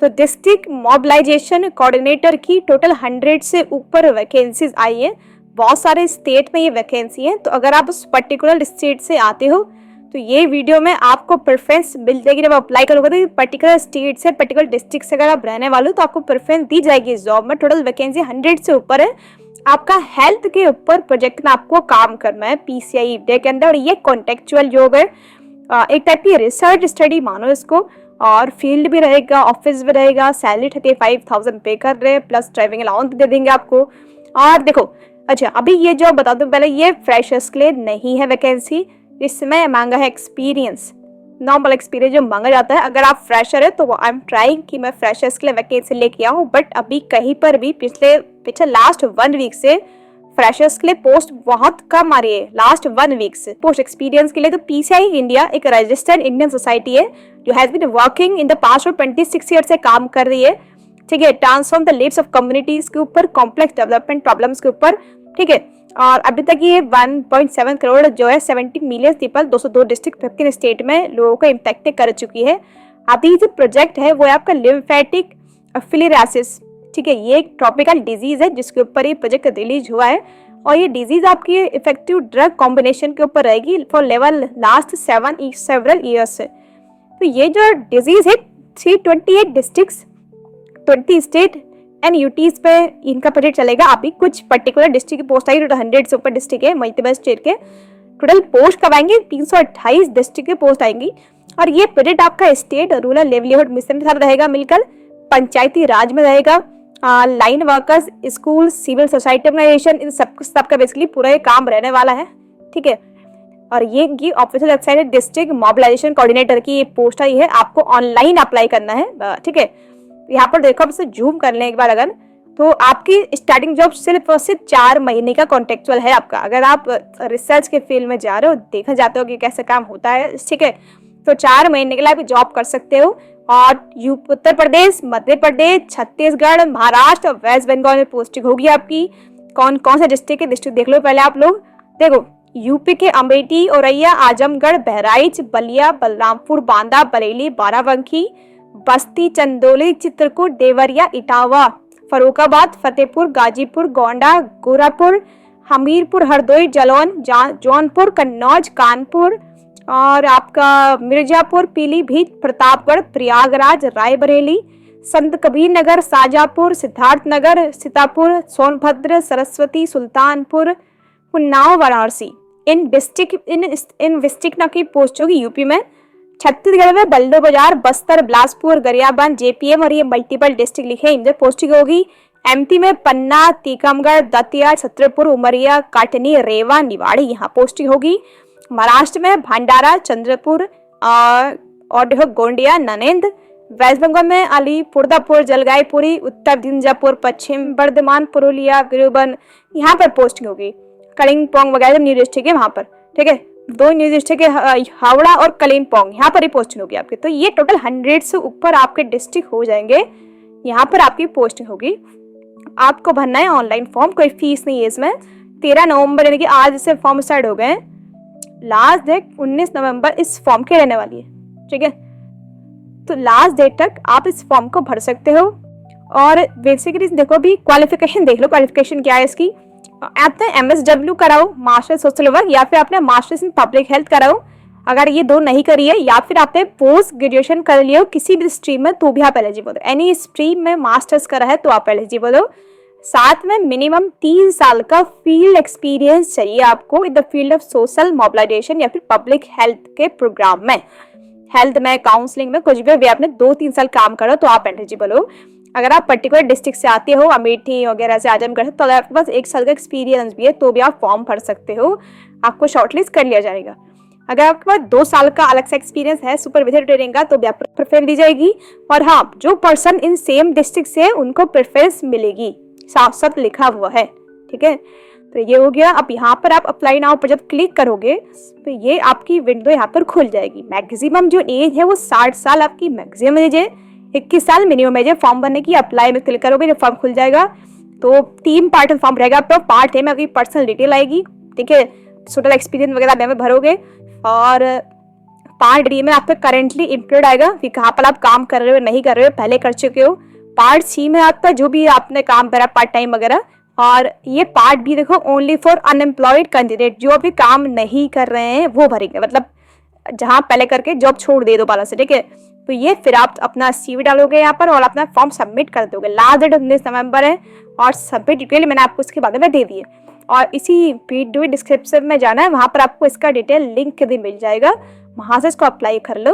तो district mobilisation coordinator की total 100 से ऊपर वैकेंसीज आई है। बहुत सारे स्टेट में ये वैकेंसी है। तो अगर आप उस पर्टिकुलर स्टेट से आते हो तो ये वीडियो में आपको प्रेफरेंस मिल जाएगी। जब अप्लाई करोगे तो पर्टिकुलर स्टेट से, पर्टिकुलर डिस्ट्रिक्ट से अगर आप रहने वाले हो तो आपको प्रेफरेंस दी जाएगी इस जॉब में। टोटल वैकेंसी 100 से ऊपर है। आपका हेल्थ के ऊपर प्रोजेक्ट में आपको काम करना है PCI डे के अंदर। और ये कॉन्टेक्चुअल जॉब है, एक टाइप की रिसर्च स्टडी मानो इसको। और फील्ड भी रहेगा, ऑफिस भी रहेगा। सैलरी 35,000 पे कर रहे हैं, प्लस ड्राइविंग अलाउंस दे देंगे आपको। और देखो, अच्छा अभी ये जॉब बता दूं पहले, ये फ्रेशर्स के लिए नहीं है वैकेंसी। इसमें मांगा है एक्सपीरियंस, नॉर्मल एक्सपीरियंस जो मांगा जाता है। अगर आप फ्रेशर है तो आई एम ट्राइंग कि मैं फ्रेशर्स के लिए वैकेंसी लेके आऊँ, बट अभी कहीं पर भी पिछले लास्ट 1 वीक से फ्रेशर्स के लिए पोस्ट बहुत कम आ रही है। लास्ट 1 वीक से पोस्ट एक्सपीरियंस के लिए तो PCI इंडिया एक रजिस्टर्ड इंडियन सोसाइटी है जो has been working in the past और 26 ईयर से काम कर रही है। ठीक है, transform the lives of communities के ऊपर, कॉम्प्लेक्स डेवलपमेंट प्रॉब्लम्स के ऊपर। ठीक है, और अभी तक ये 1.7 करोड़ जो है 70 मिलियन पीपल 202 डिस्ट्रिक्ट 15 स्टेट में लोगों को इम्पैक्ट कर चुकी है। अभी जो प्रोजेक्ट है वो है आपका लिम्फेटिक फिलियरासिस। ठीक है, ये एक ट्रॉपिकल डिजीज है जिसके ऊपर ये प्रोजेक्ट रिलीज हुआ है। और ये डिजीज आपकी इफेक्टिव ड्रग कॉम्बिनेशन के ऊपर रहेगी for level last several years से। तो ये जो डिजीज है 328 डिस्ट्रिक्ट्स, 20 स्टेट एंड यूटीज पे इनका प्रोजेक्ट चलेगा। अभी कुछ पर्टिकुलर डिस्ट्रिक्ट की पोस्ट आई, 100 से ऊपर डिस्ट्रिक्ट है मल्टीपल स्टेट के। टोटल पोस्ट कब आएंगे? 328 डिस्ट्रिक्ट की पोस्ट आएंगी। और ये प्रोजेक्ट आपका स्टेट रूरल लिवलीहुड मिशन के साथ रहेगा मिलकर, पंचायती राज में रहेगा, line workers, school, civil society organisation, इन सबका बेसिकली पूरा ये काम रहने वाला है। ठीक है, और ये ऑफिशियल वेबसाइट है डिस्ट्रिक्ट मोबिलाइजेशन कोऑर्डिनेटर की ये पोस्ट आई है। आपको ऑनलाइन अप्लाई करना है। ठीक है, यहाँ पर देखो, आप इसे जूम कर लें एक बार अगर, तो आपकी स्टार्टिंग जॉब सिर्फ और सिर्फ 4 महीने का कॉन्ट्रेक्चुअल है आपका। अगर आप रिसर्च के फील्ड में जा रहे हो, देखना चाहते हो कि कैसे काम होता है, ठीक है, तो 4 महीने के लिए आप जॉब कर सकते हो। और उत्तर प्रदेश, मध्य प्रदेश, छत्तीसगढ़, महाराष्ट्र और वेस्ट बंगाल में पोस्टिंग होगी आपकी। कौन कौन सा डिस्ट्रिक्ट है, डिस्ट्रिक्ट देख लो पहले आप लोग। देखो, यूपी के अमेठी, औरैया, आजमगढ़, बहराइच, बलिया, बलरामपुर, बांदा, बरेली, बाराबंकी, बस्ती, चंदौली, चित्रकूट, देवरिया, इटावा, फरुखाबाद, फतेहपुर, गाजीपुर, गोंडा, गोरखपुर, हमीरपुर, हरदोई, जालौन, जौनपुर, कन्नौज, कानपुर और आपका मिर्जापुर, पीलीभीत, प्रतापगढ़, प्रयागराज, रायबरेली, संत कबीर नगर, शाजापुर, सिद्धार्थनगर, सीतापुर, सोनभद्र, सरस्वती, सुल्तानपुर, उन्नाव, वाराणसी। इन डिस्ट्रिक्ट की पोस्ट होगी यूपी में। छत्तीसगढ़ में बल्दोबाजार, बस्तर, बिलासपुर, गरियाबंद, JPM और ये मल्टीपल डिस्ट्रिक्ट लिखे हैं, इनमें पोस्टिंग होगी। MP में पन्ना, टीकमगढ़, दतिया, छतरपुर, उमरिया, काटनी, रेवा, निवाड़ी, यहाँ पोस्टिंग होगी। महाराष्ट्र में भंडारा, चंद्रपुर और देखो गोंडिया, ननेंद। वेस्ट बंगाल में अलीपुरदापुर, जलगाईपुरी, उत्तर दिनाजपुर, पश्चिम बर्धमान, पुरुलिया, वीरभद्र, यहाँ पर पोस्टिंग होगी। कलिम्पोंग वगैरह न्यू डिस्ट्रिक्ट है वहाँ पर। ठीक है, 2 न्यू डिस्ट्रिक्ट है, हावड़ा और कलिम्पोंग, यहाँ पर ही पोस्टिंग होगी आपकी। तो ये टोटल 100 से ऊपर आपके डिस्ट्रिक्ट हो जाएंगे, यहाँ पर आपकी पोस्टिंग होगी। आपको भरना है ऑनलाइन फॉर्म, कोई फीस नहीं है इसमें। 13 नवंबर यानी कि आज से फॉर्म स्टार्ट हो गए हैं। लास्ट डेट 19 नवंबर इस फॉर्म की रहने वाली है। ठीक है, तो लास्ट डेट तक आप इस फॉर्म को भर सकते हो। और बेसिकली देखो, अभी क्वालिफिकेशन देख लो, क्वालिफिकेशन क्या है इसकी। आपने MSW कराओ, मास्टर सोशल वर्क, या फिर आपने मास्टर्स इन पब्लिक हेल्थ कराओ। अगर ये 2 नहीं करी है, या फिर आपने पोस्ट ग्रेजुएशन कर लिया हो किसी भी स्ट्रीम में, तो भी आप एलिजिबल हो। एनी स्ट्रीम में मास्टर्स करा है तो आप एलिजिबल हो। साथ में मिनिमम 3 साल का फील्ड एक्सपीरियंस चाहिए आपको in the field of social mobilisation या फिर पब्लिक हेल्थ के प्रोग्राम में, हेल्थ में, काउंसलिंग में, कुछ भी आपने 2-3 साल काम करो तो आप एलिजिबल हो। अगर आप पर्टिकुलर डिस्ट्रिक्ट से आते हो, अमेठी वगैरह से, आजमगढ़, तो अगर आपके पास 1 साल का एक्सपीरियंस भी है तो भी आप फॉर्म भर सकते हो, आपको शॉर्टलिस्ट कर लिया जाएगा। अगर आपके पास 2 साल का अलग से एक्सपीरियंस है सुपरवाइजर ट्रेनिंग का, तो भी आपको प्रेफरेंस दी जाएगी। और हाँ, जो पर्सन इन सेम डिस्ट्रिक्ट से उनको प्रेफरेंस मिलेगी, साफ साफ लिखा हुआ है। ठीक है, तो ये हो गया। अब यहाँ पर आप अप्लाई नाउ पर जब क्लिक करोगे तो ये आपकी विंडो यहाँ पर खुल जाएगी। मैक्सिमम जो एज है वो 60 साल आपकी मैक्सिमम एज है, 21 साल मिनिमम एज है फॉर्म भरने की। अप्लाई में क्लिक करोगे जब फॉर्म खुल जाएगा तो 3 पार्ट में फॉर्म रहेगा आपका। पार्ट ए में आपकी पर्सनल डिटेल आएगी, ठीक है, टोटल एक्सपीरियंस वगैरह में भरोगे, और पार्ट डी में आपका करेंटली एम्प्लॉयड आएगा कि कहाँ पर आप काम कर रहे हो, नहीं कर रहे हो, पहले कर चुके हो। पार्ट सी में आपका जो भी आपने काम करा पार्ट टाइम वगैरह। और ये पार्ट बी देखो ओनली फॉर अनएम्प्लॉयड कैंडिडेट, जो अभी काम नहीं कर रहे हैं वो भरेंगे, मतलब जहाँ पहले करके जॉब छोड़ दे दोबारा से, ठीक है। तो ये फिर आप अपना CV डालोगे यहाँ पर और अपना फॉर्म सबमिट कर दोगे। लास्ट डेट 19 नवंबर है और सभी डिटेल मैंने आपको इसके बारे में दे दी है। और इसी वीडियो डिस्क्रिप्शन में जाना है, वहाँ पर आपको इसका डिटेल लिंक भी मिल जाएगा, वहाँ से इसको अप्लाई कर लो।